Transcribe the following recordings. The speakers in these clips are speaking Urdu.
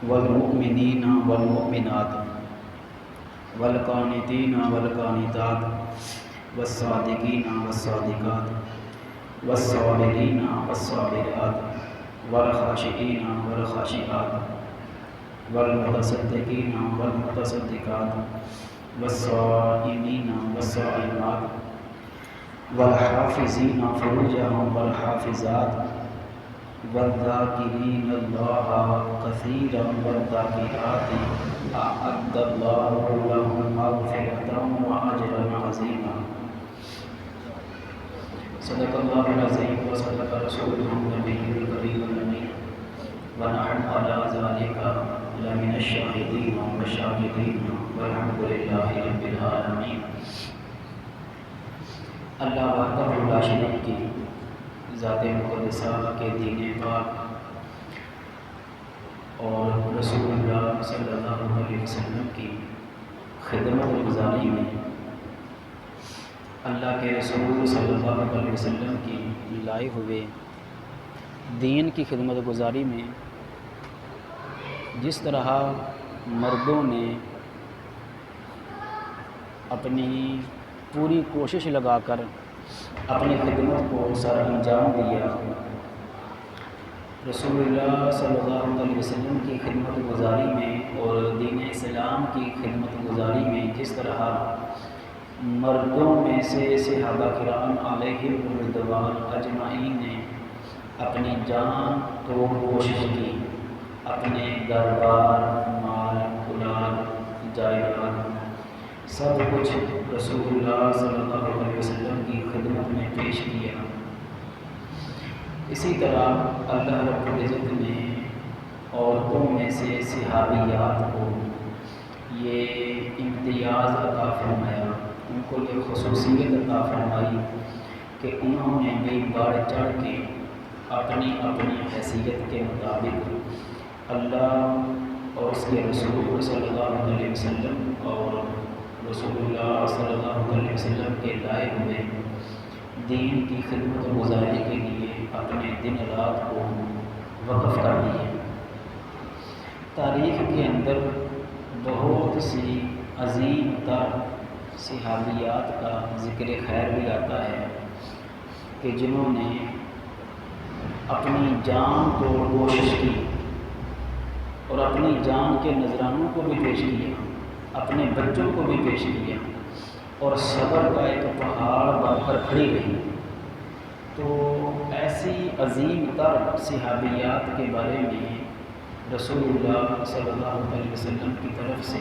والمؤمنین والمؤمنات والقانتین والقانتات والصادقین والصادقات والصابرین والصابرات والخاشعین والخاشعات والمتصدقین والمتصدقات والصائمین والصائمات والحافظین فروجهم والحافظات والذاکرین اللہ کثیرا والذاکرات اعد اللہ لهم مغفرۃ واجرا عظیما۔ صدق اللہ العظیم وصدق رسولہ النبی الکریم الامین ونحن علی ذلک لمن الشاہدین والشاکرین والحمد للہ رب العالمین۔ اللہ وحدہ لا شریک کی ذات مقدسہ کے دین پاک اور رسول اللہ صلی اللہ علیہ وسلم کی خدمت و گزاری میں اللہ کے رسول صلی اللہ علیہ وسلم کی لائے ہوئے دین کی خدمت و گزاری میں جس طرح مردوں نے اپنی پوری کوشش لگا کر اپنی خدمت کو سر انجام دیا، رسول اللہ صلی اللہ علیہ وسلم کی خدمت گزاری میں اور دین اسلام کی خدمت گزاری میں جس طرح مردوں میں سے صحابہ کرام علیہم رضوان اجمعین نے اپنی جان توڑ کوشش کی، اپنے گھر بار، مال، اولاد، جائیداد سب کچھ رسول اللہ صلی اللہ علیہ وسلم کی خدمت میں پیش کیا۔ اسی طرح اللہ رب العزت نے عورتوں میں سے صحابیات کو یہ امتیاز عطا فرمایا، ان کو یہ خصوصیت عطا فرمائی کہ انہوں نے بھی بڑھ چڑھ کے اپنی اپنی حیثیت کے مطابق اللہ اور اس کے رسول صلی اللہ علیہ وسلم اور رسول اللہ صلی اللہ علیہ وسلم کے لائے ہوئے دین کی خدمت و گزاری کے لیے اپنے دن رات کو وقف کر دیے۔ تاریخ کے اندر بہت سی عظیم تر صحابیات کا ذکر خیر بھی آتا ہے کہ جنہوں نے اپنی جان توڑ کوشش کی اور اپنی جان کے نذرانوں کو بھی پیش کیا، اپنے بچوں کو بھی پیش کیا اور صبر کا ایک پہاڑ بن کر کھڑی رہی۔ تو ایسی عظیم تر صحابیات کے بارے میں رسول اللہ صلی اللہ علیہ وسلم کی طرف سے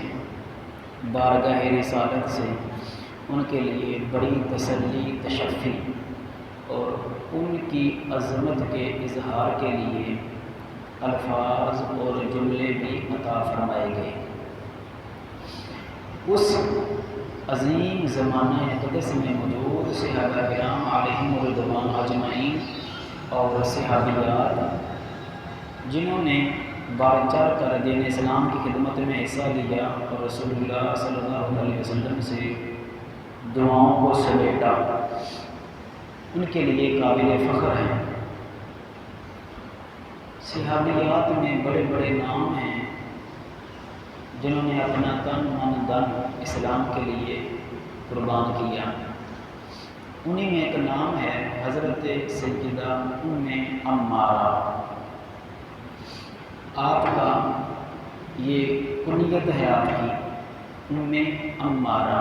بارگاہ رسالت سے ان کے لیے بڑی تسلی، تشفی اور ان کی عظمت کے اظہار کے لیے الفاظ اور جملے بھی عطا فرمائے گئے۔ اس عظیم زمانہ اقدس میں موجود صحابہ کرام علیہم رضوان اجمعین اور صحابیات جنہوں نے بڑھ چڑھ کر دین اسلام کی خدمت میں حصہ لیا اور رسول اللہ صلی اللہ علیہ وسلم سے دعاؤں کو سمیٹا، ان کے لیے قابل فخر ہیں۔ صحابیات میں بڑے بڑے نام ہیں جنہوں نے اپنا تن من دن اسلام کے لیے قربان کیا۔ انہی میں ایک نام ہے حضرت سیدہ ام عمارہ۔ آپ کا یہ کنیت ہے آپ کی ام عمارہ،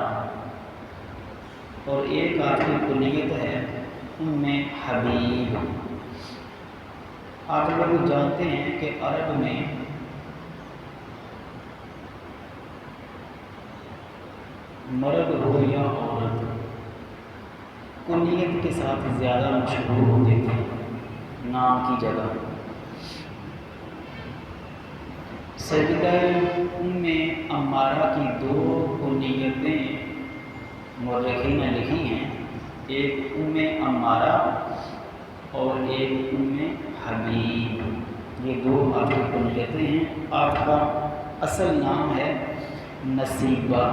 اور ایک آپ کی کنیت ہے ام حبیب۔ آپ لوگ جانتے ہیں کہ عرب میں مرد ہو یا عورت کنیت کے ساتھ زیادہ مشہور ہوتے تھے نام کی جگہ۔ سیدہ ام عمارہ کی دو کنیتیں مورخین نے لکھی ہیں، ایک ام عمارہ اور ایک ام حبیب۔ یہ دو آپ کی کنیتیں ہیں۔ آپ کا اصل نام ہے نصیبہ۔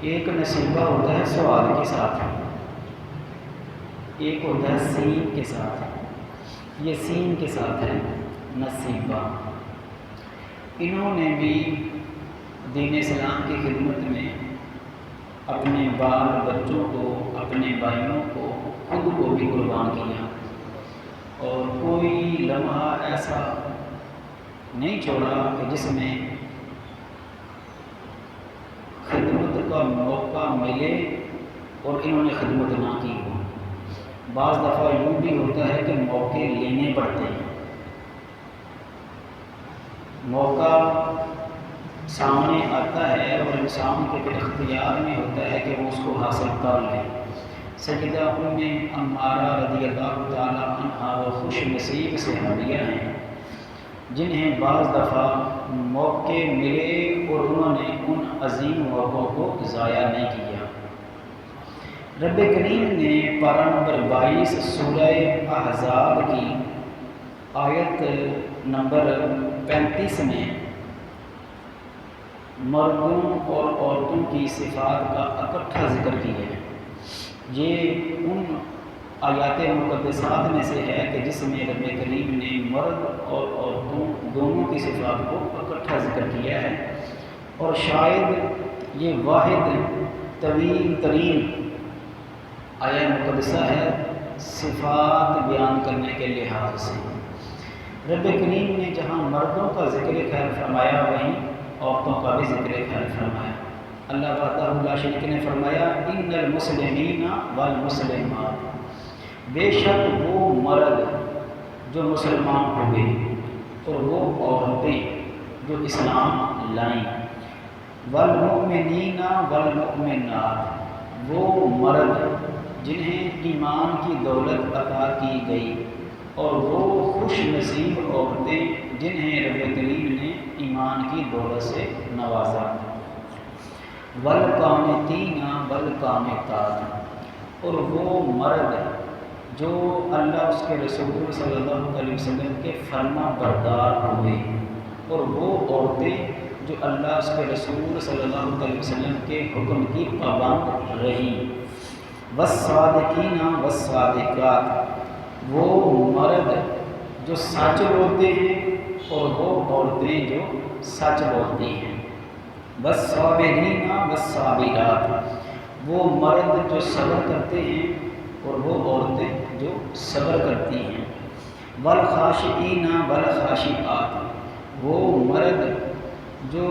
ایک نصیبہ ہوتا ہے سوال کے ساتھ، ایک ہوتا ہے سین کے ساتھ، یہ سین کے ساتھ ہے، نصیبا۔ انہوں نے بھی دین اسلام کی خدمت میں اپنے بال بچوں کو، اپنے بھائیوں کو، خود کو بھی قربان کیا، اور کوئی لمحہ ایسا نہیں چھوڑا کہ جس میں خدمت کا موقع ملے اور انہوں نے خدمت نہ کی ہو۔ بعض دفعہ یوں بھی ہوتا ہے کہ موقع لینے پڑتے ہیں، موقع سامنے آتا ہے اور انسان کے پھر اختیار میں ہوتا ہے کہ وہ اس کو حاصل کر لے۔ سیدہ ام عمارہ رضی اللہ تعالیٰ عنہا وہ خوش نصیب صحابیہ ہیں جنہیں بعض دفعہ موقع ملے اور انہوں نے ان عظیم موقعوں کو ضائع نہیں کیا۔ رب کریم نے پارہ نمبر 22 سورہ احزاب کی آیت نمبر 35 میں مردوں اور عورتوں کی صفات کا اکٹھا ذکر کیا ہے۔ یہ ان آیات مقدسات میں سے ہے کہ جس میں رب کریم نے مرد اور عورتوں دونوں کی صفات کو اکٹھا ذکر کیا ہے، اور شاید یہ واحد طویل ترین آیہ مقدسہ ہے صفات بیان کرنے کے لحاظ سے۔ رب کریم نے جہاں مردوں کا ذکر خیر فرمایا وہیں عورتوں کا بھی ذکر خیر فرمایا۔ اللہ وحدہ لا شریک نے فرمایا ان المسلمین والمسلمات، بے شک وہ مرد جو مسلمان ہوئے اور وہ عورتیں جو اسلام لائیں، والمؤمنین والمؤمنات، وہ مرد جنہیں ایمان کی دولت عطا کی گئی، اور وہ خوش نصیب عورتیں جنہیں رب کریم نے ایمان کی دولت سے نوازا۔ والقانتین والقانتات، اور وہ مرد جو اللہ اس کے رسول صلی اللہ علیہ وسلم کے فرما بردار ہوئے، اور وہ عورتیں جو اللہ اس کے رسول صلی اللہ علیہ وسلم کے حکم کی پابند رہیں۔ والصادقین والصادقات، وہ مرد جو سچ بولتے ہیں اور وہ عورتیں جو سچ بولتی ہیں۔ والصابرین والصابرات، وہ مرد جو صبر کرتے ہیں اور وہ عورتیں جو صبر کرتی ہیں۔ والخاشعین والخاشعات، وہ مرد جو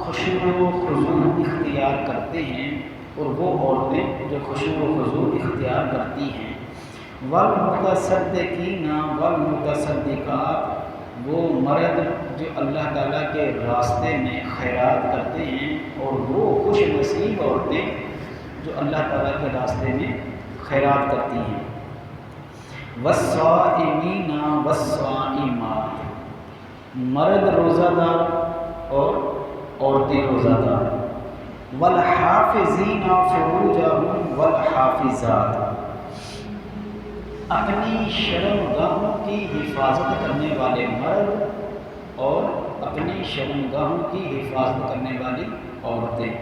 خشوع و خضوع اختیار کرتے ہیں اور وہ عورتیں جو خشوع و خضوع اختیار کرتی ہیں۔ والمتصدقین والمتصدقات، وہ مرد جو اللہ تعالیٰ کے راستے میں خیرات کرتے ہیں اور وہ خوش نصیب عورتیں جو اللہ تعالیٰ کے راستے میں خیرات کرتی ہیں۔ والصائمین والصائمات، مرد روزہ دار اور عورتیں روزہ دار۔ والحافظین فروجہم والحافظات، اپنی شرم گاہوں کی حفاظت کرنے والے مرد اور اپنی شرم گاہوں کی حفاظت کرنے والی عورتیں۔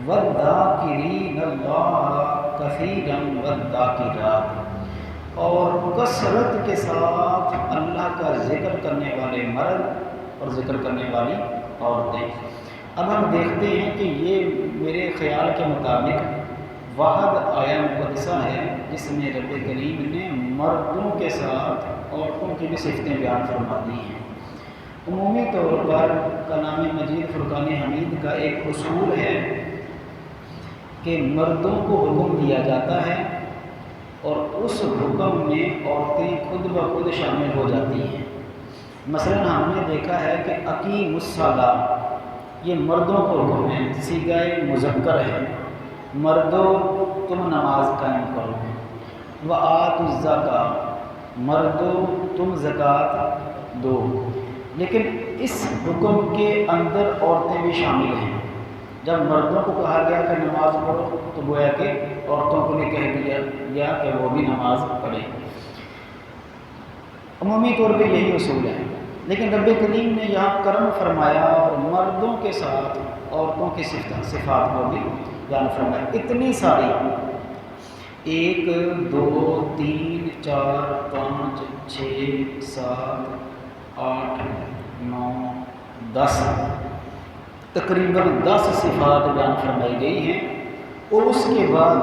والذاکرین اللہ کثیرا والذاکرات، اور کثرت کے ساتھ اللہ کا ذکر کرنے والے مرد اور ذکر کرنے والی عورتیں۔ اب ہم دیکھتے ہیں کہ یہ میرے خیال کے مطابق واحد آیہ مقدسہ ہے جس میں رب کریم نے مردوں کے ساتھ عورتوں کی بھی صفتیں بیان فرما دی ہیں۔ عمومی طور پر کلام مجید فرقان حمید کا ایک اصول ہے کہ مردوں کو حکم دیا جاتا ہے اور اس حکم میں عورتیں خود بخود شامل ہو جاتی ہیں۔ مثلا ہم نے دیکھا ہے کہ اقیموا الصلاۃ، یہ مردوں کو حکم ہے، صیغہ مذکر ہے، مردوں تم نماز قائم کرو۔ وآتوا الزکاۃ، مردوں تم زکوٰۃ دو۔ لیکن اس حکم کے اندر عورتیں بھی شامل ہیں۔ جب مردوں کو کہا گیا کہ نماز پڑھو تو گویا کہ عورتوں کو بھی کہہ دیا گیا کہ وہ بھی نماز پڑھیں۔ عمومی طور پہ یہی اصول ہے، لیکن رب کریم نے یہاں کرم فرمایا اور مردوں کے ساتھ عورتوں کی صفات کو بھی بیان فرمایا۔ اتنی ساری 1 2 3 4 5 6 7 8 تقریباً 10 صفات بیان فرمائی گئی ہیں، اور اس کے بعد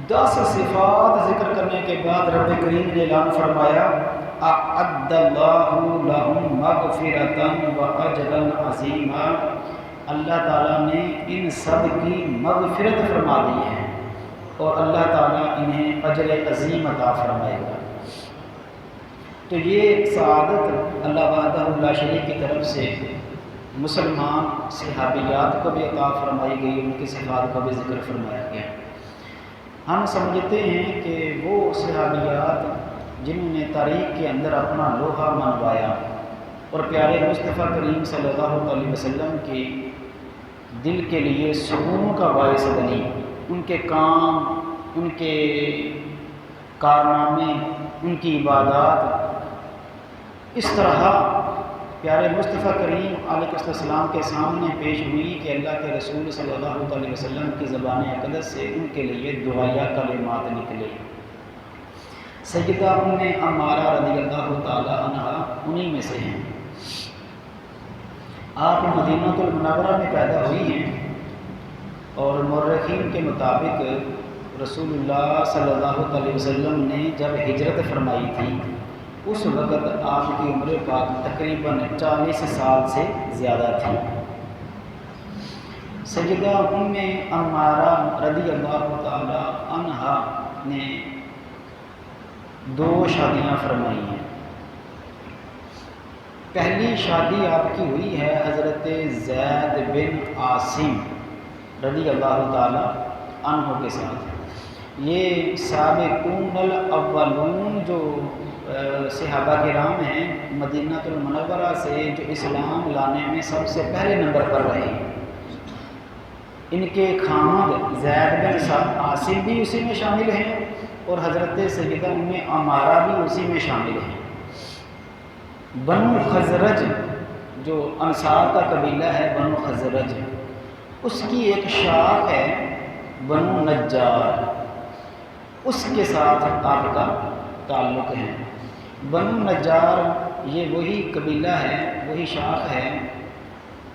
10 صفات ذکر کرنے کے بعد رب کریم نے اعلان فرمایا اعد اللہ لہم مغفرۃ و اجرا عظیما، اللہ تعالیٰ نے ان سب کی مغفرت فرما دی ہے اور اللہ تعالیٰ انہیں اجر عظیم عطا فرمائے گا۔ تو یہ سعادت اللہ وحدہ لا شریک کی طرف سے مسلمان صحابیات کو بھی عطا فرمائی گئی، ان کی صفات کا بھی ذکر فرمایا گیا۔ ہم سمجھتے ہیں کہ وہ صحابیات جنہوں نے تاریخ کے اندر اپنا لوہا منوایا اور پیارے مصطفیٰ کریم صلی اللہ علیہ وسلم کی دل کے لیے سکون کا باعث بنی، ان کے کام، ان کے کارنامے، ان کی عبادات اس طرح پیارے مصطفیٰ کریم علیہ السلام کے سامنے پیش ہوئی کہ اللہ کے رسول صلی اللہ علیہ وسلم کی زبان اقدس سے ان کے لیے دعائیہ کلمات نکلے۔ سیدہ ام عمارہ رضی اللہ تعالی عنہ انہی میں سے ہیں۔ آپ مدینہ المنورہ میں پیدا ہوئی ہیں، اور مورخین کے مطابق رسول اللہ صلی اللہ علیہ وسلم نے جب ہجرت فرمائی تھی اس وقت آپ کی عمر پاک تقریباً 40 سال سے زیادہ تھی۔ سیدہ ام عمارہ رضی اللہ تعالی عنہا نے 2 شادیاں فرمائی ہیں۔ پہلی شادی آپ کی ہوئی ہے حضرت زید بن عاصم رضی اللہ تعالی عنہ کے ساتھ۔ یہ سابقون الاولون جو صحابہ کرام ہیں مدینہ المنورہ سے جو اسلام لانے میں سب سے پہلے نمبر پر رہے۔ ان کے خامد زید بن عاصم بھی اسی میں شامل ہیں اور حضرت سیدہ ام عمارہ بھی اسی میں شامل ہیں۔ بنو خزرج جو انصار کا قبیلہ ہے، بنو خزرج، اس کی ایک شاخ ہے بنو نجار، اس کے ساتھ آپ کا تعلق ہے۔ بنو نجار یہ وہی قبیلہ ہے، وہی شاخ ہے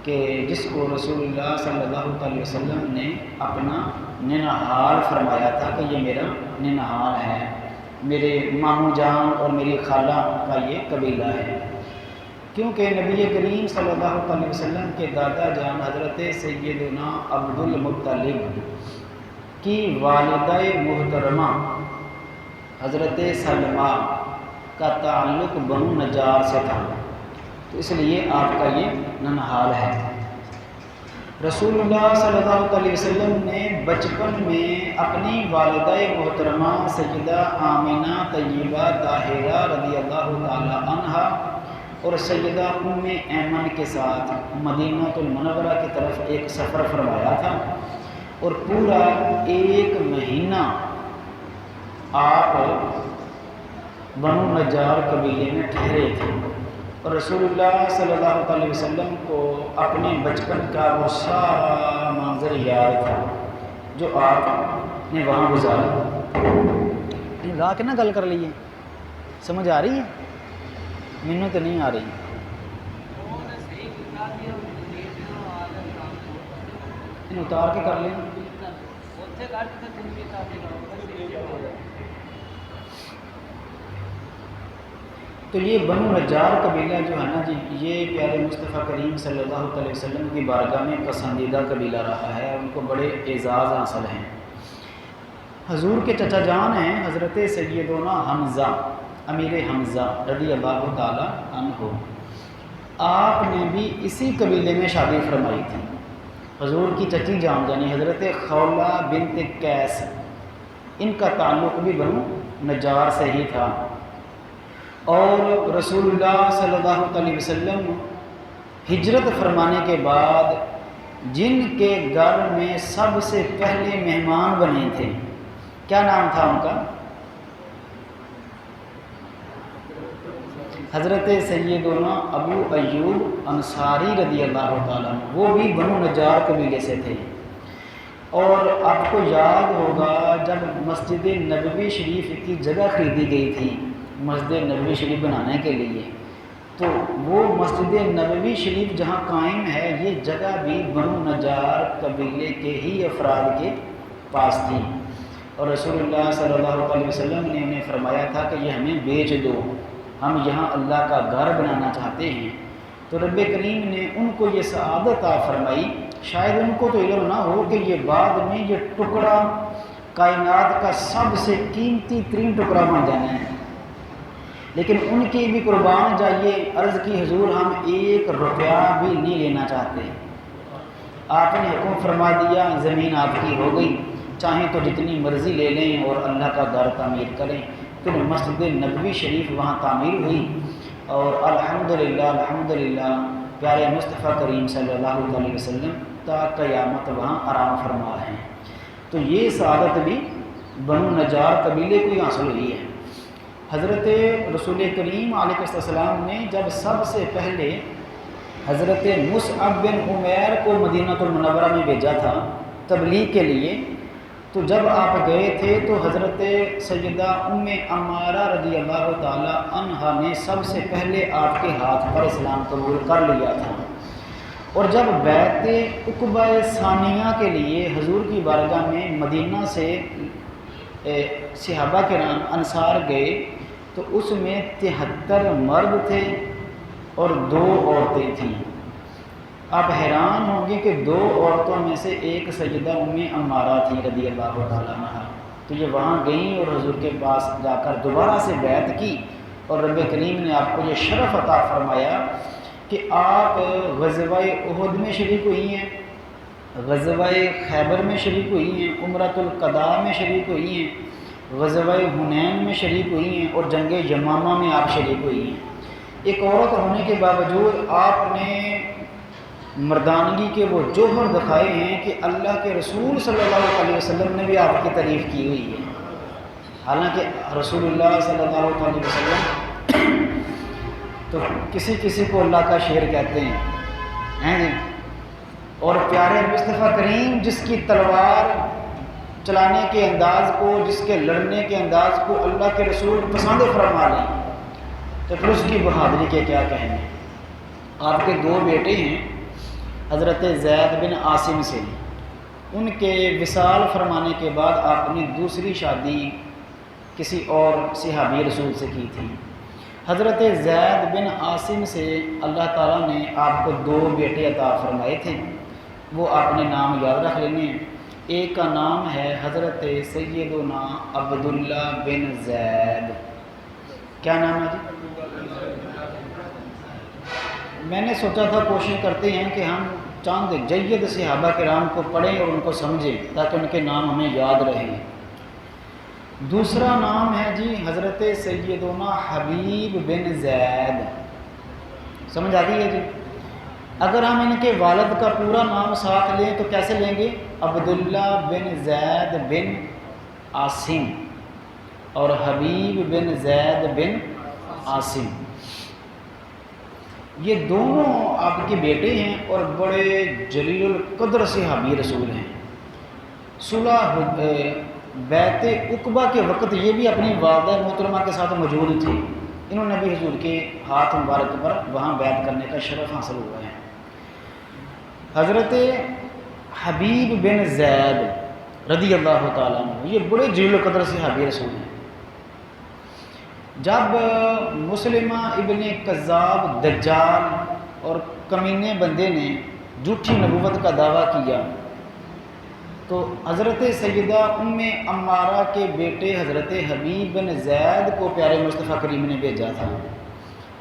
کہ جس کو رسول اللہ صلی اللہ علیہ وسلم نے اپنا ننہال فرمایا تھا کہ یہ میرا ننہال ہے، میرے ماموں جان اور میری خالہ کا یہ قبیلہ ہے، کیونکہ نبی کریم صلی اللہ علیہ وسلم کے دادا جان حضرت سیدنا عبد المطلب کی والدہ محترمہ حضرت سلمہ کا تعلق بنو نجار سے تھا، تو اس لیے آپ کا یہ ننہال ہے۔ رسول اللہ صلی اللہ علیہ وسلم نے بچپن میں اپنی والدہ محترمہ سیدہ آمنہ طیبہ طاہرہ رضی اللہ تعالی عنہا اور سیدہ ام ایمن کے ساتھ مدینہ المنورہ کی طرف ایک سفر فرمایا تھا، اور پورا 1 مہینہ آپ بنو نجار قبیلے میں ٹھہرے تھے، اور رسول اللہ صلی اللہ علیہ وسلم کو اپنے بچپن کا وہ سارا منظر یاد تھا جو آپ نے وہاں گزارا۔ لا کے نہ گل کر لیے، سمجھ آ رہی ہے؟ مینوں تو نہیں آ رہی۔ اتار کے کر لیں۔ تو یہ بنو نجار قبیلہ جو ہے نا جی، یہ پیارے مصطفیٰ کریم صلی اللہ علیہ وسلم کی بارگاہ میں پسندیدہ قبیلہ رہا ہے، ان کو بڑے اعزاز حاصل ہیں۔ حضور کے چچا جان ہیں حضرت سیدنا حمزہ، امیر حمزہ رضی اللہ تعالی عنہ، آپ نے بھی اسی قبیلے میں شادی فرمائی تھی۔ حضور کی چچی جان یعنی حضرت خولہ بنت قیس، ان کا تعلق بھی بنو نجار سے ہی تھا، اور رسول اللہ صلی اللہ علیہ وسلم ہجرت فرمانے کے بعد جن کے گھر میں سب سے پہلے مہمان بنے تھے، کیا نام تھا ان کا؟ حضرت سیدنا ابو ایوب انصاری رضی اللہ تعالیٰ عنہ، وہ بھی بنو نجار قبیلے سے تھے۔ اور آپ کو یاد ہوگا جب مسجد نبوی شریف کی جگہ خریدی گئی تھی مسجد نبوی شریف بنانے کے لیے، تو وہ مسجد نبوی شریف جہاں قائم ہے یہ جگہ بھی بنو نجار قبیلے کے ہی افراد کے پاس تھی، اور رسول اللہ صلی اللہ علیہ وسلم نے انہیں فرمایا تھا کہ یہ ہمیں بیچ دو، ہم یہاں اللہ کا گھر بنانا چاہتے ہیں۔ تو رب کریم نے ان کو یہ سعادت عطا فرمائی۔ شاید ان کو تو علم نہ ہو کہ یہ بعد میں یہ ٹکڑا کائنات کا سب سے قیمتی ترین ٹکڑا بن جانا ہے، لیکن ان کی بھی قربان جائیے۔ عرض کی حضور ہم 1 روپیہ بھی نہیں لینا چاہتے، آپ نے حکم فرما دیا زمین آپ کی ہو گئی، چاہیں تو جتنی مرضی لے لیں اور اللہ کا گھر تعمیر کریں۔ پھر مسجد نبوی شریف وہاں تعمیر ہوئی، اور الحمدللہ پیارے مصطفیٰ کریم صلی اللہ علیہ وسلم تا قیامت وہاں آرام فرما ہیں۔ تو یہ سعادت بھی بنو نجار قبیلے کو ہی حاصل ہوئی ہے۔ حضرت رسول کریم علیہ السلام نے جب سب سے پہلے حضرت مصعب بن عمیر کو مدینہ المنورہ میں بھیجا تھا تبلیغ کے لیے، تو جب آپ گئے تھے تو حضرت سیدہ ام عمارہ رضی اللہ تعالی عنہا نے سب سے پہلے آپ کے ہاتھ پر اسلام قبول کر لیا تھا، اور جب بیعت عقبہ ثانیہ کے لیے حضور کی بارگاہ میں مدینہ سے صحابہ کرام انصار گئے تو اس میں 73 مرد تھے اور 2 عورتیں تھیں۔ آپ حیران ہوں گے کہ 2 عورتوں میں سے ایک سیدہ ام عمارہ تھی رضی اللہ تعالیٰ عنہ۔ تو یہ وہاں گئیں اور حضور کے پاس جا کر دوبارہ سے بیعت کی، اور رب کریم نے آپ کو یہ شرف عطا فرمایا کہ آپ غزوہ احد میں شریک ہوئی ہیں، غزوہ خیبر میں شریک ہوئی ہیں، عمرۃ القضاء میں شریک ہوئی ہیں، غزوہ حنین میں شریک ہوئی ہیں، اور جنگ یمامہ میں آپ شریک ہوئی ہیں۔ ایک عورت ہونے کے باوجود آپ نے مردانگی کے وہ جوہر دکھائے ہیں کہ اللہ کے رسول صلی اللہ علیہ وسلم نے بھی آپ کی تعریف کی ہوئی ہے۔ حالانکہ رسول اللہ صلی اللہ علیہ وسلم تو کسی کو اللہ کا شیر کہتے ہیں جی، اور پیارے مصطفیٰ کریم جس کی تلوار چلانے کے انداز کو، جس کے لڑنے کے انداز کو اللہ کے رسول پسند فرما لیں، تو پھر اس کی بہادری کے کیا کہنے۔ آپ کے 2 بیٹے ہیں حضرت زید بن عاصم سے، ان کے وصال فرمانے کے بعد آپ نے دوسری شادی کسی اور صحابی رسول سے کی تھی۔ حضرت زید بن عاصم سے اللہ تعالیٰ نے آپ کو 2 بیٹے عطا فرمائے تھے، وہ آپ نے نام یاد رکھ لینے ہیں۔ ایک کا نام ہے حضرت سیدنا عبداللہ بن زید۔ کیا نام ہے جی؟ میں نے سوچا تھا کوشش کرتے ہیں کہ ہم چاند جید صحابہ کرام کو پڑھیں اور ان کو سمجھیں تاکہ ان کے نام ہمیں یاد رہیں۔ دوسرا نام ہے جی حضرت سیدنا حبیب بن زید۔ سمجھ آ گئی ہے جی؟ اگر ہم ان کے والد کا پورا نام ساتھ لیں تو کیسے لیں گے؟ عبداللہ بن زید بن عاصم اور حبیب بن زید بن عاصم، یہ دونوں آپ کے بیٹے ہیں اور بڑے جلیل القدر صحابی رسول ہیں۔ صلح بیعت عقبہ کے وقت یہ بھی اپنی والدہ محترمہ کے ساتھ موجود تھے، انہوں نے بھی حضور کے ہاتھ مبارک پر وہاں بیعت کرنے کا شرف حاصل ہوا ہے۔ حضرت حبیب بن زید رضی اللہ تعالیٰ عنہ یہ بڑے جلیل القدر صحابی رسول ہیں۔ جب مسلمہ ابن کذاب دجال اور کمینے بندے نے جھوٹی نبوت کا دعویٰ کیا تو حضرت سیدہ ام عمارہ کے بیٹے حضرت حبیب بن زید کو پیارے مصطفیٰ کریم نے بھیجا تھا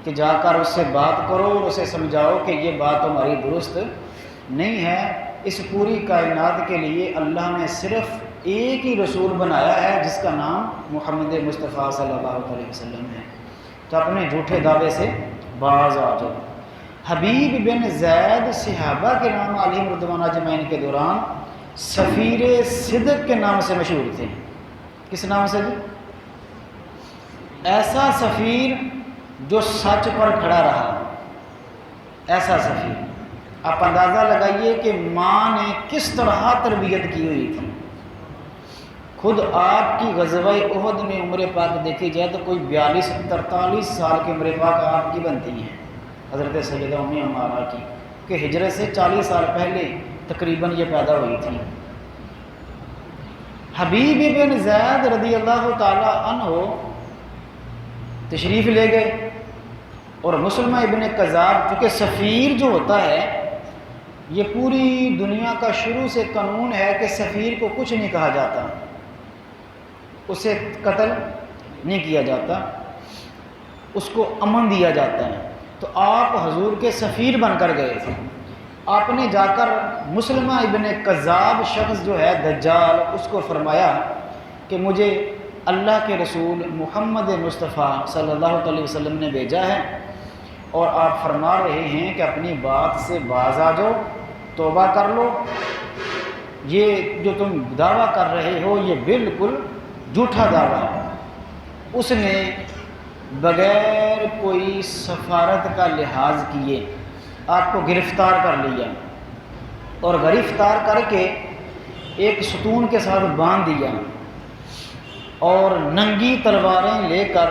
کہ جا کر اس سے بات کرو اور اسے سمجھاؤ کہ یہ بات ہماری درست نہیں ہے، اس پوری کائنات کے لیے اللہ نے صرف ایک ہی رسول بنایا ہے جس کا نام محمد مصطفیٰ صلی اللہ علیہ وسلم ہے، تو اپنے جھوٹے دعوے سے باز آ جاؤ۔ حبیب بن زید صحابہ کے نام علیہم رضوان اجمعین کے دوران سفیر صدق کے نام سے مشہور تھے۔ کس نام سے جی؟ ایسا سفیر جو سچ پر کھڑا رہا، ایسا سفیر۔ آپ اندازہ لگائیے کہ ماں نے کس طرح تربیت کی ہوئی تھی۔ خود آپ کی غزوہ احد میں عمر پاک دیکھی جائے تو کوئی 42-43 سال کی عمر پاک آپ کی بنتی ہیں، حضرت سیدہ ام عمارہ کی، کہ ہجرت سے 40 سال پہلے تقریباً یہ پیدا ہوئی تھی۔ حبیب بن زید رضی اللہ تعالی عنہ تشریف لے گئے، اور مسلمہ ابن کذاب، چونکہ سفیر جو ہوتا ہے، یہ پوری دنیا کا شروع سے قانون ہے کہ سفیر کو کچھ نہیں کہا جاتا، اسے قتل نہیں کیا جاتا، اس کو امن دیا جاتا ہے۔ تو آپ حضور کے سفیر بن کر گئے تھے۔ آپ نے جا کر مسلمہ ابن کذاب شخص جو ہے دجال، اس کو فرمایا کہ مجھے اللہ کے رسول محمد مصطفیٰ صلی اللہ علیہ وسلم نے بھیجا ہے، اور آپ فرما رہے ہیں کہ اپنی بات سے باز آ جاؤ، توبہ کر لو، یہ جو تم دعویٰ کر رہے ہو یہ بالکل جھوٹا دعویٰ ہے۔ اس نے بغیر کوئی سفارت کا لحاظ کیے آپ کو گرفتار کر لیا، اور گرفتار کر کے ایک ستون کے ساتھ باندھ دیا، اور ننگی تلواریں لے کر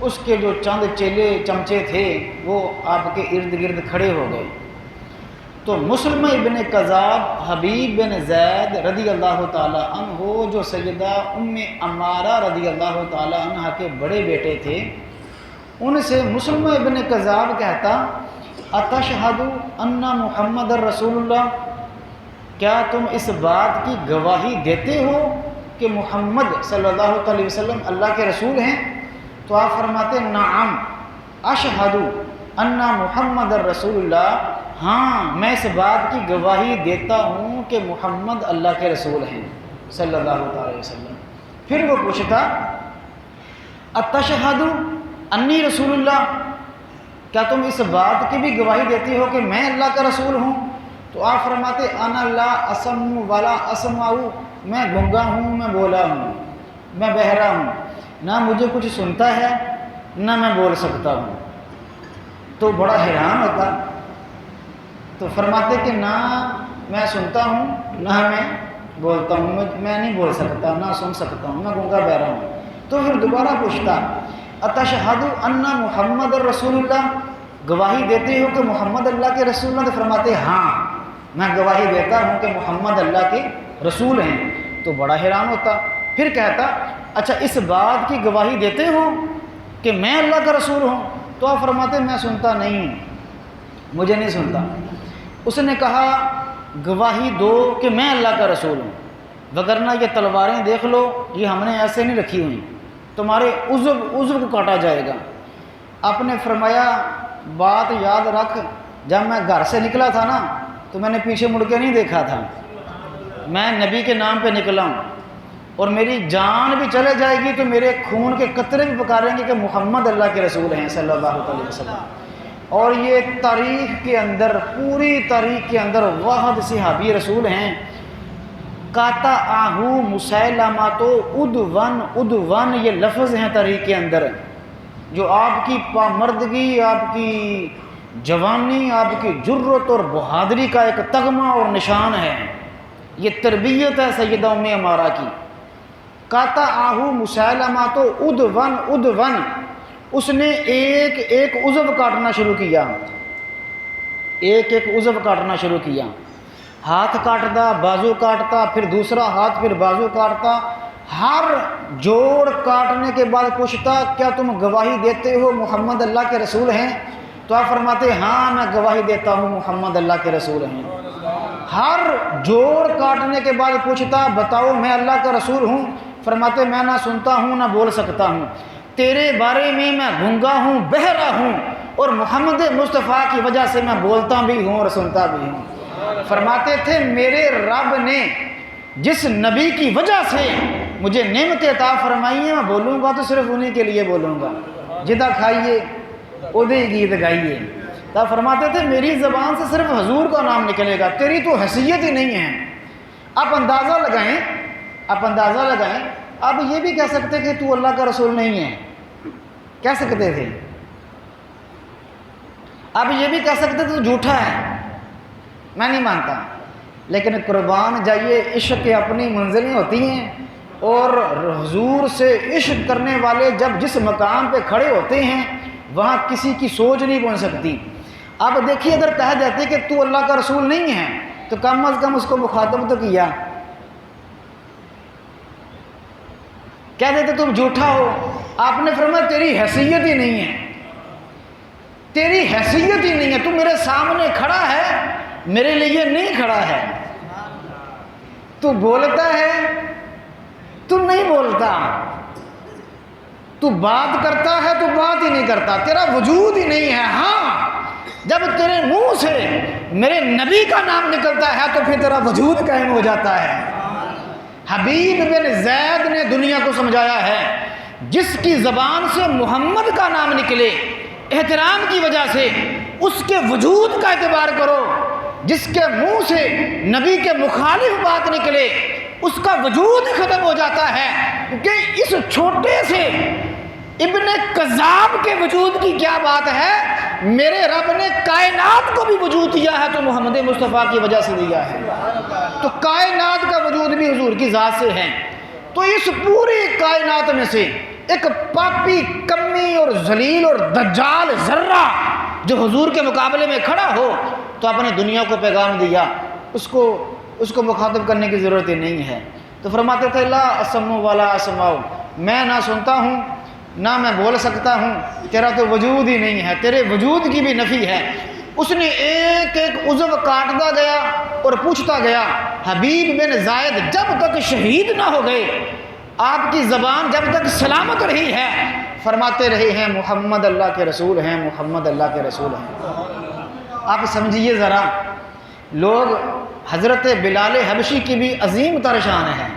اس کے جو چند چیلے چمچے تھے وہ آپ کے ارد گرد کھڑے ہو گئے۔ تو مسلمہ ابن کذاب حبیب بن زید رضی اللہ تعالی عنہ، جو سیدہ ام عمارہ رضی اللہ تعالی عنہ کے بڑے بیٹے تھے، ان سے مسلمہ ابن کذاب کہتا، اتشہد ان محمد رسول اللہ، کیا تم اس بات کی گواہی دیتے ہو کہ محمد صلی اللہ علیہ وسلم اللہ کے رسول ہیں؟ تو آپ فرماتے نعم اشہد ان محمد رسول اللہ، ہاں میں اس بات کی گواہی دیتا ہوں کہ محمد اللہ کے رسول ہیں صلی اللہ علیہ وسلم۔ پھر وہ پوچھتا اتشہد انی رسول اللہ، کیا تم اس بات کی بھی گواہی دیتی ہو کہ میں اللہ کا رسول ہوں؟ تو آپ فرماتے انا لا اسم ولا اسمع، میں گنگا ہوں، میں بولا ہوں، میں بہرا ہوں، نہ مجھے کچھ سنتا ہے نہ میں بول سکتا ہوں۔ تو بڑا حیران ہوتا، تو فرماتے کہ نہ میں سنتا ہوں نہ میں بولتا ہوں، میں نہیں بول سکتا نہ سن سکتا ہوں، میں گنگا بہرا ہوں۔ تو پھر دوبارہ پوچھتا اتشہد ان محمد رسول اللہ، گواہی دیتے ہو کہ محمد اللہ کے رسول ہیں؟ تو فرماتے ہاں میں گواہی دیتا ہوں کہ محمد اللہ کے رسول ہیں۔ تو بڑا حیران ہوتا، پھر کہتا اچھا اس بات کی گواہی دیتے ہو کہ میں اللہ کا رسول ہوں؟ تو آپ فرماتے میں سنتا نہیں ہوں، مجھے نہیں سنتا۔ اس نے کہا گواہی دو کہ میں اللہ کا رسول ہوں، وگرنہ یہ تلواریں دیکھ لو، یہ ہم نے ایسے نہیں رکھی ہوئی، تمہارے عضو کو کاٹا جائے گا۔ آپ نے فرمایا بات یاد رکھ، جب میں گھر سے نکلا تھا نا تو میں نے پیچھے مڑ کے نہیں دیکھا تھا، میں نبی کے نام پہ نکلا ہوں، اور میری جان بھی چلے جائے گی تو میرے خون کے قطرے بھی پکاریں گے کہ محمد اللہ کے رسول ہیں صلی اللہ علیہ وسلم۔ اور یہ تاریخ کے اندر، پوری تاریخ کے اندر واحد صحابی رسول ہیں، کاتا آہو مسیلمہ تو ادون یہ لفظ ہیں تاریخ کے اندر، جو آپ کی پامردگی، آپ کی جوانی، آپ کی جرت اور بہادری کا ایک تغمہ اور نشان ہے۔ یہ تربیت ہے سیدہ ام عمارہ کی۔ کاتا آہو مسیلمہ تو ادون، اس نے ایک ایک عضو کاٹنا شروع کیا، ایک ایک عضو کاٹنا شروع کیا، ہاتھ کاٹتا، بازو کاٹتا، پھر دوسرا ہاتھ، پھر بازو کاٹتا، ہر جوڑ کاٹنے کے بعد پوچھتا کیا تم گواہی دیتے ہو محمد اللہ کے رسول ہیں؟ تو آپ فرماتے ہاں میں گواہی دیتا ہوں محمد اللہ کے رسول ہیں۔ ہر جوڑ کاٹنے کے بعد پوچھتا بتاؤ میں اللہ کا رسول ہوں؟ فرماتے میں نہ سنتا ہوں نہ بول سکتا ہوں، تیرے بارے میں میں گنگا ہوں، بہرا ہوں، اور محمد مصطفیٰ کی وجہ سے میں بولتا بھی ہوں اور سنتا بھی ہوں۔ فرماتے تھے میرے رب نے جس نبی کی وجہ سے مجھے نعمت عطا فرمائی ہے، میں بولوں گا تو صرف انہی کے لیے بولوں گا، جدہ کھائیے اودے گیت گائیے۔ تو فرماتے تھے میری زبان سے صرف حضور کا نام نکلے گا، تیری تو حیثیت ہی نہیں ہے۔ آپ اندازہ لگائیں، آپ یہ بھی کہہ سکتے کہ تو اللہ کا رسول نہیں ہے، کہہ سکتے تھے، آپ یہ بھی کہہ سکتے تو جھوٹا ہے، میں نہیں مانتا، لیکن قربان جائیے عشق کی اپنی منزلیں ہوتی ہیں، اور حضور سے عشق کرنے والے جب جس مقام پہ کھڑے ہوتے ہیں وہاں کسی کی سوچ نہیں پہنچ سکتی۔ اب دیکھیے اگر کہا جاتے کہ تو اللہ کا رسول نہیں ہے تو کم از کم اس کو مخاطب تو کیا، کہہ دیتے تم جھوٹا ہو. آپ نے فرمایا تیری حیثیت ہی نہیں ہے، تیری حیثیت ہی نہیں ہے، تو میرے سامنے کھڑا ہے میرے لیے نہیں کھڑا ہے، تو بولتا ہے تو نہیں بولتا، تو بات کرتا ہے تو بات ہی نہیں کرتا، تیرا وجود ہی نہیں ہے. ہاں جب تیرے منہ سے میرے نبی کا نام نکلتا ہے تو پھر تیرا وجود قائم ہو جاتا ہے. حبیب بن زید نے دنیا کو سمجھایا ہے جس کی زبان سے محمد کا نام نکلے احترام کی وجہ سے اس کے وجود کا اعتبار کرو، جس کے منہ سے نبی کے مخالف بات نکلے اس کا وجود ختم ہو جاتا ہے. کہ اس چھوٹے سے ابن کذاب کے وجود کی کیا بات ہے، میرے رب نے کائنات کو بھی وجود دیا ہے تو محمد مصطفیٰ کی وجہ سے دیا ہے، تو کائنات کا وجود بھی حضور کی ذات سے ہے. تو اس پوری کائنات میں سے ایک پاپی کمی اور ذلیل اور دجال ذرہ جو حضور کے مقابلے میں کھڑا ہو تو آپ نے دنیا کو پیغام دیا، اس کو مخاطب کرنے کی ضرورت ہی نہیں ہے. تو فرماتے تھے لا اسمع ولا اسمع، میں نہ سنتا ہوں نہ میں بول سکتا ہوں، تیرا تو وجود ہی نہیں ہے، تیرے وجود کی بھی نفی ہے. اس نے ایک ایک عضو کاٹتا گیا اور پوچھتا گیا. حبیب بن زید جب تک شہید نہ ہو گئے، آپ کی زبان جب تک سلامت رہی ہے، فرماتے رہے ہیں محمد اللہ کے رسول ہیں، محمد اللہ کے رسول ہیں. آپ سمجھیے ذرا، لوگ حضرت بلال حبشی کی بھی عظیم تر شان ہے،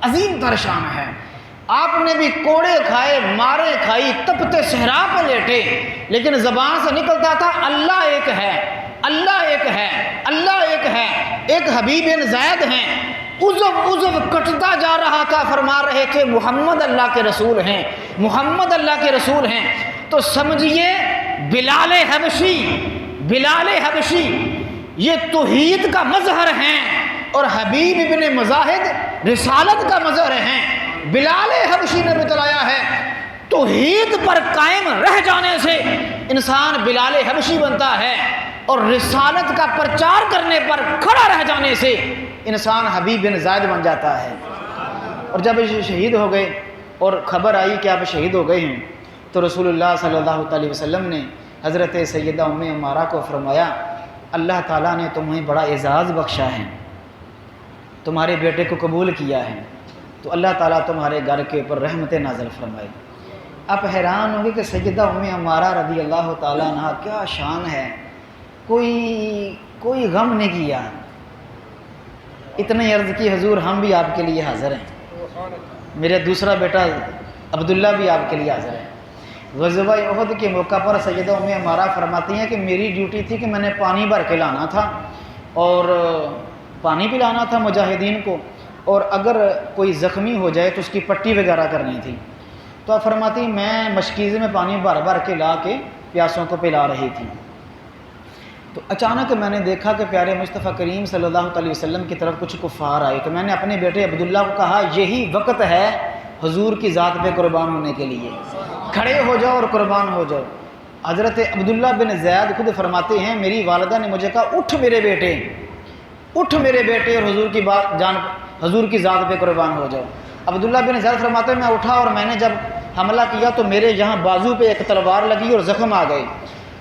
عظیم تر شان ہے. آپ نے بھی کوڑے کھائے، مارے کھائی، تپتے صحرا پہ لیٹے، لیکن زبان سے نکلتا تھا اللہ ایک ہے، اللہ ایک ہے، اللہ ایک ہے. ایک حبیب بن زید ہیں، عضو کٹتا جا رہا تھا، فرما رہے تھے محمد اللہ کے رسول ہیں، محمد اللہ کے رسول ہیں. تو سمجھیے بلال حبشی، بلال حبشی یہ توحید کا مظہر ہیں اور حبیب ابن مزاحد رسالت کا مظہر ہیں. بلال حبشی نے بتلایا ہے توحید پر قائم رہ جانے سے انسان بلال حبشی بنتا ہے، اور رسالت کا پرچار کرنے پر کھڑا رہ جانے سے انسان حبیب بن زید بن جاتا ہے. اور جب شہید ہو گئے اور خبر آئی کہ آپ شہید ہو گئے ہیں تو رسول اللہ صلی اللہ علیہ وسلم نے حضرت سیدہ ام عمارہ کو فرمایا اللہ تعالیٰ نے تمہیں بڑا اعزاز بخشا ہے، تمہارے بیٹے کو قبول کیا ہے، تو اللہ تعالیٰ تمہارے گھر کے اوپر رحمت نازل فرمائے. آپ حیران ہوں گے کہ سیدہ ام عمارہ رضی اللہ تعالیٰ عنہ کیا شان ہے، کوئی غم نہیں کیا. اتنے عرض کی حضور ہم بھی آپ کے لیے حاضر ہیں، میرے دوسرا بیٹا عبداللہ بھی آپ کے لیے حاضر ہے. غزوہ احد کے موقع پر سیدہ ام عمارہ فرماتی ہیں کہ میری ڈیوٹی تھی کہ میں نے پانی بھر کے لانا تھا اور پانی پلانا تھا مجاہدین کو، اور اگر کوئی زخمی ہو جائے تو اس کی پٹی وغیرہ کرنی تھی. تو آپ فرماتی میں مشکیزے میں پانی بھر بھر کے لا کے پیاسوں کو پلا رہی تھی. تو اچانک میں نے دیکھا کہ پیارے مصطفیٰ کریم صلی اللہ علیہ وسلم کی طرف کچھ کفار آئے. تو میں نے اپنے بیٹے عبداللہ کو کہا یہی وقت ہے حضور کی ذات پہ قربان ہونے کے لیے، کھڑے ہو جاؤ اور قربان ہو جاؤ. حضرت عبداللہ بن زید خود فرماتے ہیں میری والدہ نے مجھے کہا اٹھ میرے بیٹے، اٹھ میرے بیٹے اور حضور کی ذات پہ قربان ہو جاؤ. عبداللہ بن زید فرماتے ہیں میں اٹھا اور میں نے جب حملہ کیا تو میرے یہاں بازو پہ ایک تلوار لگی اور زخم آ گئے.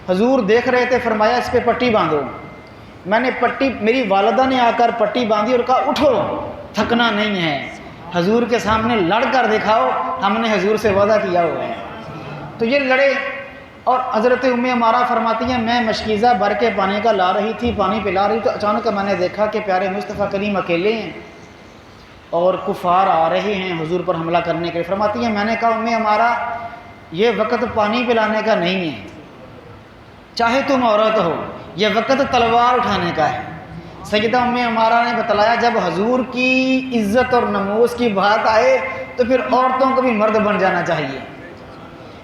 حضور دیکھ رہے تھے، فرمایا اس پہ پٹی باندھو. میں نے پٹی، میری والدہ نے آ کر پٹی باندھی اور کہا اٹھو، تھکنا نہیں ہے، حضور کے سامنے لڑ کر دکھاؤ، ہم نے حضور سے وعدہ کیا ہوا ہے. تو یہ لڑے. اور حضرت ام عمارہ فرماتی ہیں میں مشکیزہ بھر کے پانی کا لا رہی تھی، پانی پلا رہی، تو اچانک میں نے دیکھا کہ پیارے مصطفیٰ کریم اکیلے ہیں اور کفار آ رہے ہیں حضور پر حملہ کرنے کے لیے. فرماتی ہیں میں نے کہا ام عمارہ یہ وقت پانی پلانے کا نہیں ہے، چاہے تم عورت ہو، یہ وقت تلوار اٹھانے کا ہے. سیدہ ام عمارہ نے بتلایا جب حضور کی عزت اور نموز کی بات آئے تو پھر عورتوں کو بھی مرد بن جانا چاہیے.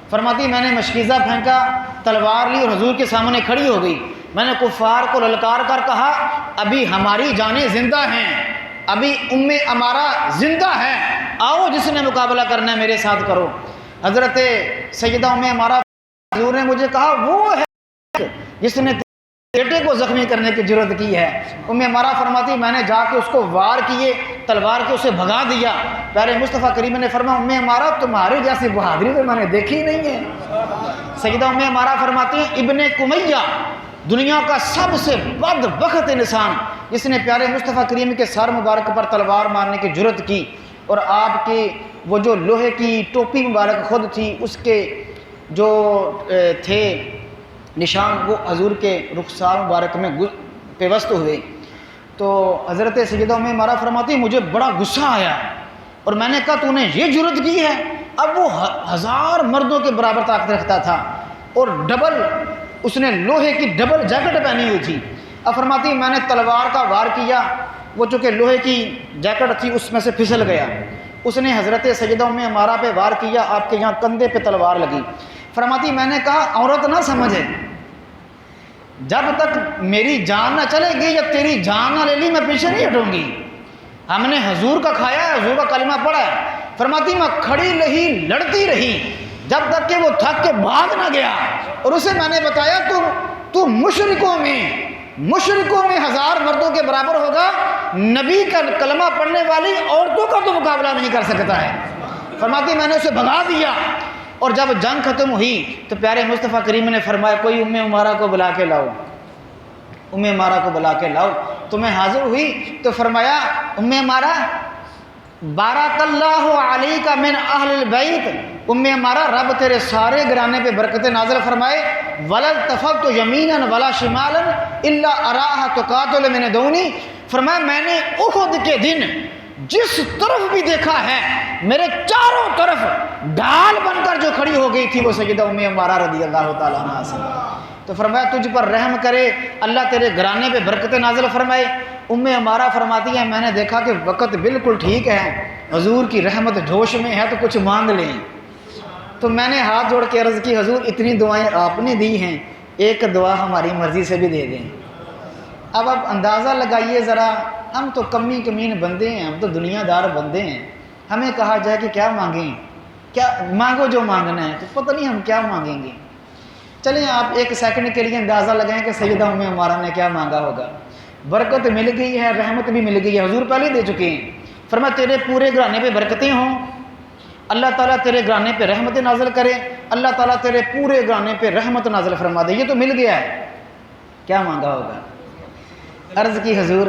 فرماتی میں نے مشکیزہ پھینکا، تلوار لی اور حضور کے سامنے کھڑی ہو گئی. میں نے کفار کو للکار کر کہا ابھی ہماری جانیں زندہ ہیں، ابھی ام عمارہ زندہ ہے، آؤ جس نے مقابلہ کرنا ہے میرے ساتھ کرو. حضرت سیدہ ام عمارہ حضور نے مجھے کہا وہ ہے جس نے بیٹے کو زخمی کرنے کی ضرورت کی ہے۔ ام عمارہ فرماتی میں نے جا کے اس کو وار کیے، تلوار کے اسے بھگا دیا۔ پیارے مصطفیٰ کریم نے فرمایا ام عمارہ تمہاری جیسی بہادری تو میں نے دیکھی نہیں ہے۔ سیدہ ام عمارہ فرماتی ہیں ابن کمیہ دنیا کا سب سے بدبخت انسان جس نے پیارے مصطفیٰ کریم کے سر مبارک پر تلوار مارنے کی جرت کی، اور آپ کے وہ جو لوہے کی ٹوپی مبارک خود تھی اس کے جو تھے نشان وہ حضور کے رخسار مبارک میں پیوست ہوئے۔ تو حضرت سیدہ ام عمارہ فرماتی مجھے بڑا غصہ آیا اور میں نے کہا تو نے یہ جرت کی ہے؟ اب وہ 1000 مردوں کے برابر طاقت رکھتا تھا اور ڈبل اس نے لوہے کی ڈبل جیکٹ پہنی ہوئی تھی۔ اب فرماتی میں نے تلوار کا وار کیا، وہ چونکہ لوہے کی جیکٹ تھی اس میں سے پھسل گیا، اس نے حضرت سیدہ ام عمارہ پہ وار کیا، آپ کے یہاں کندھے پہ تلوار لگی۔ فرماتی میں نے کہا عورت نہ سمجھے، جب تک میری جان نہ چلے گی یا تیری جان نہ لے لی میں پیچھے نہیں ہٹوں گی۔ ہم نے حضور کا کھایا ہے، حضور کا کلمہ پڑھا ہے۔ فرماتی میں کھڑی رہی، لڑتی رہی جب تک کہ وہ تھک کے بھاگ نہ گیا، اور اسے میں نے بتایا تو مشرکوں میں 1000 مردوں کے برابر ہوگا، نبی کا کلمہ پڑھنے والی عورتوں کا تو مقابلہ نہیں کر سکتا ہے۔ فرماتی میں نے اسے بھگا دیا، اور جب جنگ ختم ہوئی تو پیارے مصطفیٰ کریم نے فرمایا کوئی ام عمارہ کو بلا کے لاؤ، ام عمارہ کو بلا کے لاؤ۔ تو میں حاضر ہوئی تو فرمایا ام عمارہ بارک اللہ علیک من اہل البیت، ام عمارہ رب تیرے سارے گھرانے پہ برکتیں نازل فرمائے۔ ولا التفت یمینا ولا شمالا الا اراها تقاتل من دونی، فرمایا میں نے احد کے دن جس طرف بھی دیکھا ہے میرے چاروں طرف ڈھال بن کر جو کھڑی ہو گئی تھی وہ سیدہ ام عمارہ رضی اللہ تعالیٰ عنہا سے۔ تو فرمایا تجھ پر رحم کرے اللہ، تیرے گھرانے پہ برکتیں نازل فرمائے۔ ام عمارہ فرماتی ہے میں نے دیکھا کہ وقت بالکل ٹھیک ہے، حضور کی رحمت جوش میں ہے تو کچھ مانگ لیں۔ تو میں نے ہاتھ جوڑ کے عرض کی حضور اتنی دعائیں آپ نے دی ہیں، ایک دعا ہماری مرضی سے بھی دے دیں۔ اب آپ اندازہ لگائیے ذرا، ہم تو کمین بندے ہیں، ہم تو دنیا دار بندے ہیں، ہمیں کہا جائے کہ کیا مانگیں، کیا مانگو جو مانگنا ہے، تو پتہ نہیں ہم کیا مانگیں گے۔ چلیں آپ ایک سیکنڈ کے لیے اندازہ لگائیں کہ سیدہ ام عمارہ نے کیا مانگا ہوگا۔ برکت مل گئی ہے، رحمت بھی مل گئی ہے، حضور پہلے دے چکے ہیں۔ فرمایا تیرے پورے گھرانے پہ برکتیں ہوں، اللہ تعالیٰ تیرے گھرانے پہ رحمت نازل کرے، اللہ تعالیٰ تیرے پورے گھرانے پہ رحمت نازل فرما دے، یہ تو مل گیا ہے، کیا مانگا ہوگا؟ عرض کی حضور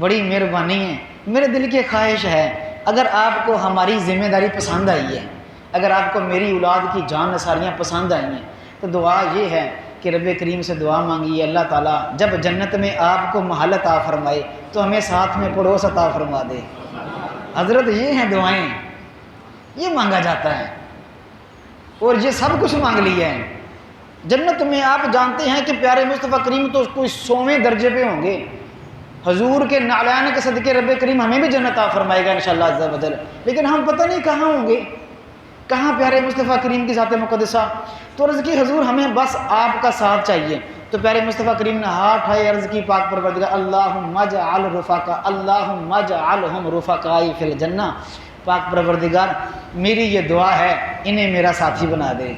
بڑی مہربانی ہے، میرے دل کی خواہش ہے اگر آپ کو ہماری ذمہ داری پسند آئی ہے، اگر آپ کو میری اولاد کی جان نثاریاں پسند آئی ہیں، تو دعا یہ ہے کہ رب کریم سے دعا مانگیے اللہ تعالیٰ جب جنت میں آپ کو محل عطا فرمائے تو ہمیں ساتھ میں پڑوس عطا فرما دے۔ حضرت یہ ہیں دعائیں، یہ مانگا جاتا ہے، اور یہ سب کچھ مانگ لیا ہے۔ جنت میں آپ جانتے ہیں کہ پیارے مصطفیٰ کریم تو کوئی 100ویں درجے پہ ہوں گے، حضور کے نعلین کے صدقے رب کریم ہمیں بھی جنت عطا فرمائے گا انشاءاللہ عز و جل، لیکن ہم پتہ نہیں کہاں ہوں گے، کہاں پیارے مصطفیٰ کریم کی ذات مقدسہ۔ تو عرض کی حضور ہمیں بس آپ کا ساتھ چاہیے، تو پیارے مصطفیٰ کریم نے ہاتھ اٹھائے، عرض کی پاک پروردگار اللہم اجعل رفقا اللہم اجعلہم رفقائی فی الجنہ، پاک پروردگار میری یہ دعا ہے انہیں میرا ساتھی بنا دے۔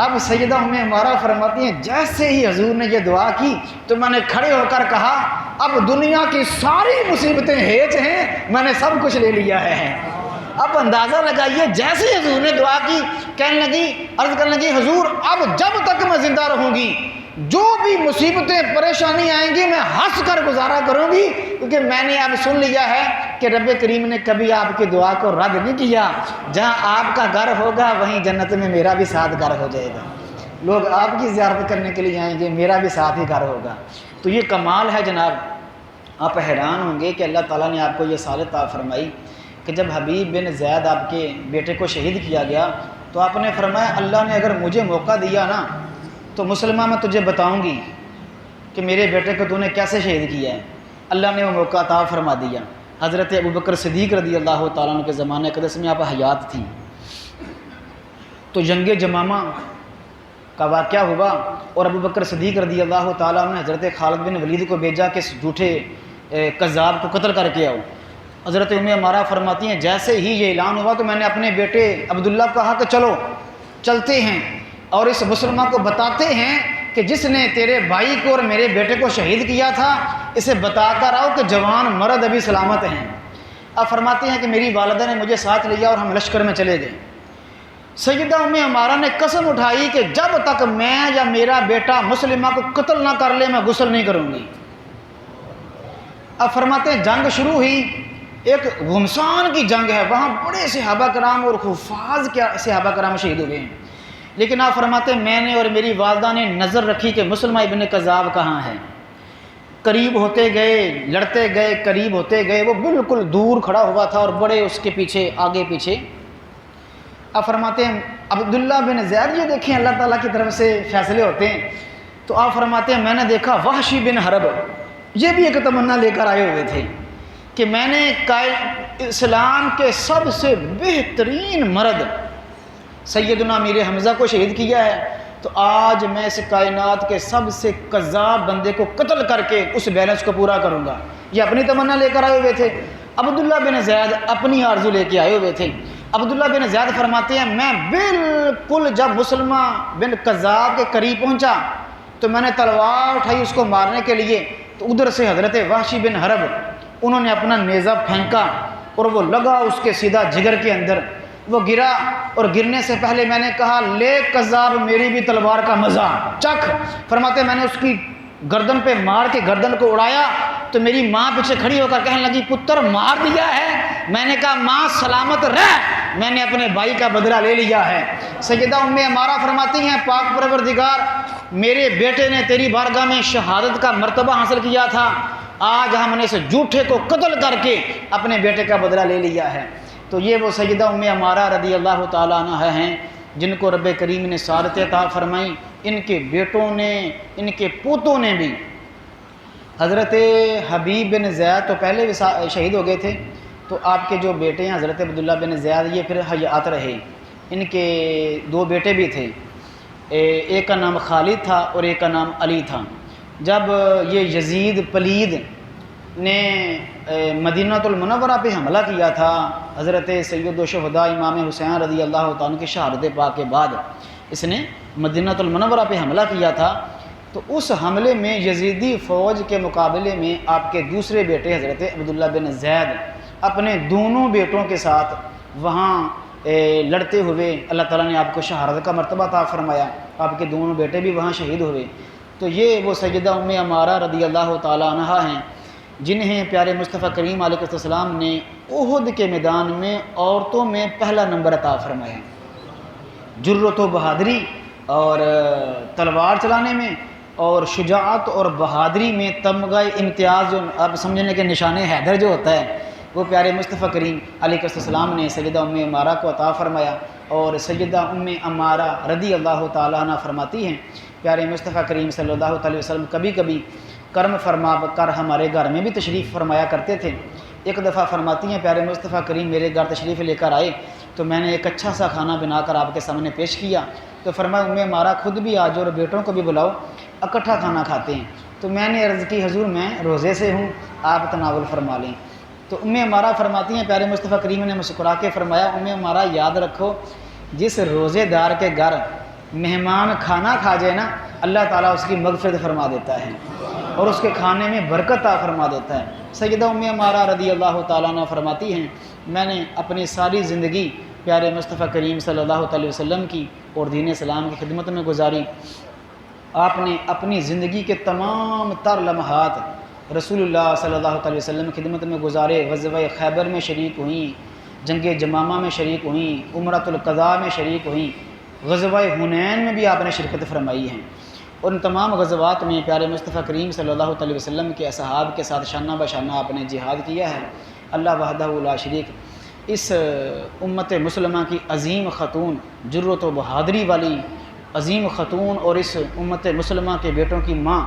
اب سیدہ ام عمارہ فرماتی ہیں جیسے ہی حضور نے یہ دعا کی تو میں نے کھڑے ہو کر کہا اب دنیا کی ساری مصیبتیں ہیچ ہیں، میں نے سب کچھ لے لیا ہے۔ اب اندازہ لگائیے جیسے ہی حضور نے دعا کی کہنے لگی، عرض کرنے لگی حضور اب جب تک میں زندہ رہوں گی جو بھی مصیبتیں پریشانی آئیں گی میں ہنس کر گزارا کروں گی، کیونکہ میں نے اب سن لیا ہے کہ رب کریم نے کبھی آپ کی دعا کو رد نہیں کیا، جہاں آپ کا گھر ہوگا وہیں جنت میں میرا بھی ساتھ گھر ہو جائے گا، لوگ آپ کی زیارت کرنے کے لیے آئیں گے، میرا بھی ساتھ ہی گھر ہوگا۔ تو یہ کمال ہے جناب، آپ حیران ہوں گے کہ اللہ تعالیٰ نے آپ کو یہ سالت عطا فرمائی کہ جب حبیب بن زید آپ کے بیٹے کو شہید کیا گیا تو آپ نے فرمایا اللہ نے اگر مجھے موقع دیا نا تو مسلمہ میں تجھے بتاؤں گی کہ میرے بیٹے کو تو نے کیسے شہید کیا ہے۔ اللہ نے وہ موقع عطا فرما دیا۔ حضرت ابوبکر صدیق رضی اللہ تعالیٰ عنہ کے زمانے اقدس میں آپ حیات تھیں، تو جنگ جمامہ کا واقعہ ہوا اور ابوبکر صدیق رضی اللہ تعالیٰ عنہ نے حضرت خالد بن ولید کو بھیجا کہ اس جھوٹے کذاب کو قتل کر کے آؤ۔ حضرت ام عمارہ فرماتی ہیں جیسے ہی یہ اعلان ہوا تو میں نے اپنے بیٹے عبداللہ کو کہا کہ چلو چلتے ہیں اور اس مسلمہ کو بتاتے ہیں کہ جس نے تیرے بھائی کو اور میرے بیٹے کو شہید کیا تھا اسے بتا کر آؤ کہ جوان مرد ابھی سلامت ہیں۔ اب فرماتے ہیں کہ میری والدہ نے مجھے ساتھ لیا اور ہم لشکر میں چلے گئے۔ سیدہ ام عمارہ نے قسم اٹھائی کہ جب تک میں یا میرا بیٹا مسلمہ کو قتل نہ کر لے میں غسل نہیں کروں گی۔ اب فرماتے ہیں جنگ شروع ہوئی، ایک غمسان کی جنگ ہے، وہاں بڑے صحابہ کرام اور حفاظ کے صحابہ کرام شہید ہوئے ہیں، لیکن آپ فرماتے ہیں میں نے اور میری والدہ نے نظر رکھی کہ مسلمہ ابن کذاب کہاں ہے۔ قریب ہوتے گئے، لڑتے گئے، قریب ہوتے گئے، وہ بالکل دور کھڑا ہوا تھا اور بڑے اس کے پیچھے آگے پیچھے۔ اب فرماتے ہیں عبداللہ بن زید، یہ دیکھیں اللہ تعالیٰ کی طرف سے فیصلے ہوتے ہیں، تو آپ فرماتے ہیں میں نے دیکھا وحشی بن حرب، یہ بھی ایک تمنا لے کر آئے ہوئے تھے کہ میں نے اسلام کے سب سے بہترین مرد سیدنا امیر حمزہ کو شہید کیا ہے، تو آج میں اس کائنات کے سب سے کذاب بندے کو قتل کر کے اس بیلنس کو پورا کروں گا۔ یہ اپنی تمنا لے کر آئے ہوئے تھے۔ عبداللہ بن زید اپنی آرزو لے کے آئے ہوئے تھے۔ عبداللہ بن زید فرماتے ہیں میں بالکل جب مسلمہ بن کذاب کے قریب پہنچا تو میں نے تلوار اٹھائی اس کو مارنے کے لیے، تو ادھر سے حضرت وحشی بن حرب انہوں نے اپنا نیزہ پھینکا اور وہ لگا اس کے سیدھا جگر کے اندر، وہ گرا، اور گرنے سے پہلے میں نے کہا لے کذاب میری بھی تلوار کا مزہ چکھ۔ فرماتے میں نے اس کی گردن پہ مار کے گردن کو اڑایا تو میری ماں پیچھے کھڑی ہو کر کہنے لگی پتر مار دیا ہے؟ میں نے کہا ماں سلامت رہ، میں نے اپنے بھائی کا بدلہ لے لیا ہے۔ سیدہ ام عمارہ فرماتی ہیں پاک پروردگار میرے بیٹے نے تیری بارگاہ میں شہادت کا مرتبہ حاصل کیا تھا، آج ہم نے اس جھوٹے کو قتل کر کے اپنے بیٹے کا بدلہ لے لیا ہے۔ تو یہ وہ سیدہ ام عمارہ رضی اللہ تعالیٰ عنہ ہیں جن کو رب کریم نے سعادت عطا فرمائی۔ ان کے بیٹوں نے، ان کے پوتوں نے بھی، حضرت حبیب بن زید تو پہلے بھی شہید ہو گئے تھے، تو آپ کے جو بیٹے ہیں حضرت عبداللہ بن زید یہ پھر حیات رہے۔ ان کے دو بیٹے بھی تھے، ایک کا نام خالد تھا اور ایک کا نام علی تھا۔ جب یہ یزید پلید نے مدینہ المنورہ پہ حملہ کیا تھا حضرت سید الشہداء امام حسین رضی اللہ تعالیٰ عنہ کی شہادت پاک کے بعد، اس نے مدینہ المنورہ پہ حملہ کیا تھا، تو اس حملے میں یزیدی فوج کے مقابلے میں آپ کے دوسرے بیٹے حضرت عبداللہ بن زید اپنے دونوں بیٹوں کے ساتھ وہاں لڑتے ہوئے اللہ تعالیٰ نے آپ کو شہادت کا مرتبہ عطا فرمایا، آپ کے دونوں بیٹے بھی وہاں شہید ہوئے۔ تو یہ وہ سیدہ ام عمارہ رضی اللہ تعالیٰ عنہ ہیں جنہیں پیارے مصطفیٰ کریم علیہ السلام نے احد کے میدان میں عورتوں میں پہلا نمبر عطا فرمایا، جرت و بہادری اور تلوار چلانے میں اور شجاعت اور بہادری میں تمغہ امتیاز جو آپ سمجھنے کے نشان حیدر جو ہوتا ہے وہ پیارے مصطفیٰ کریم علیہ السلام نے سیدہ ام عمارہ کو عطا فرمایا۔ اور سیدہ ام عمارہ رضی اللہ تعالیٰ عنہ فرماتی ہیں پیارے مصطفیٰ کریم صلی اللہ علیہ وسلم کبھی کبھی کرم فرما کر ہمارے گھر میں بھی تشریف فرمایا کرتے تھے۔ ایک دفعہ فرماتی ہیں پیارے مصطفیٰ کریم میرے گھر تشریف لے کر آئے تو میں نے ایک اچھا سا کھانا بنا کر آپ کے سامنے پیش کیا، تو فرمایا ام عمارہ خود بھی آ جاؤ اور بیٹوں کو بھی بلاؤ، اکٹھا کھانا کھاتے ہیں۔ تو میں نے عرض کی حضور میں روزے سے ہوں، آپ تناول فرما لیں۔ تو ام عمارہ فرماتی ہیں پیارے مصطفیٰ کریم نے مسکرا کے فرمایا ام عمارہ یاد رکھو جس روزے دار کے گھر مہمان کھانا کھا جائے نا اللہ تعالیٰ اس کی مغفرت فرما دیتا ہے اور اس کے کھانے میں برکت عطا فرما دیتا ہے۔ سیدہ ام عمارہ رضی اللہ تعالیٰ عنہ فرماتی ہیں میں نے اپنی ساری زندگی پیارے مصطفیٰ کریم صلی اللہ علیہ وسلم کی اور دین اسلام کی خدمت میں گزاری۔ آپ نے اپنی زندگی کے تمام تر لمحات رسول اللہ صلی اللہ علیہ وسلم کی خدمت میں گزارے۔ غزوہ خیبر میں شریک ہوئیں، جنگ جمامہ میں شریک ہوئیں، عمرۃ القضاء میں شریک ہوئیں، غزوہ حنین میں بھی آپ نے شرکت فرمائی ہیں۔ اور ان تمام غزوات میں پیارے مصطفیٰ کریم صلی اللہ علیہ وسلم کے اصحاب کے ساتھ شانہ بشانہ آپ نے جہاد کیا ہے۔ اللہ وحدہ لا شریک اس امت مسلمہ کی عظیم خاتون، جرت و بہادری والی عظیم خاتون اور اس امت مسلمہ کے بیٹوں کی ماں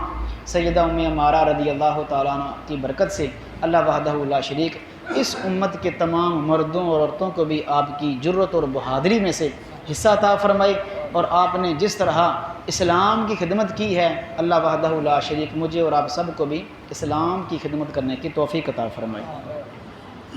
سیدہ ام عمارہ رضی اللہ تعالیٰ عنہ کی برکت سے اللہ وحدہ لا شریک اس امت کے تمام مردوں اور عورتوں کو بھی آپ کی جرت اور بہادری میں سے حصہ عطا فرمائے، اور آپ نے جس طرح اسلام کی خدمت کی ہے اللہ وحدہ لا شریک مجھے اور آپ سب کو بھی اسلام کی خدمت کرنے کی توفیق عطا فرمائے۔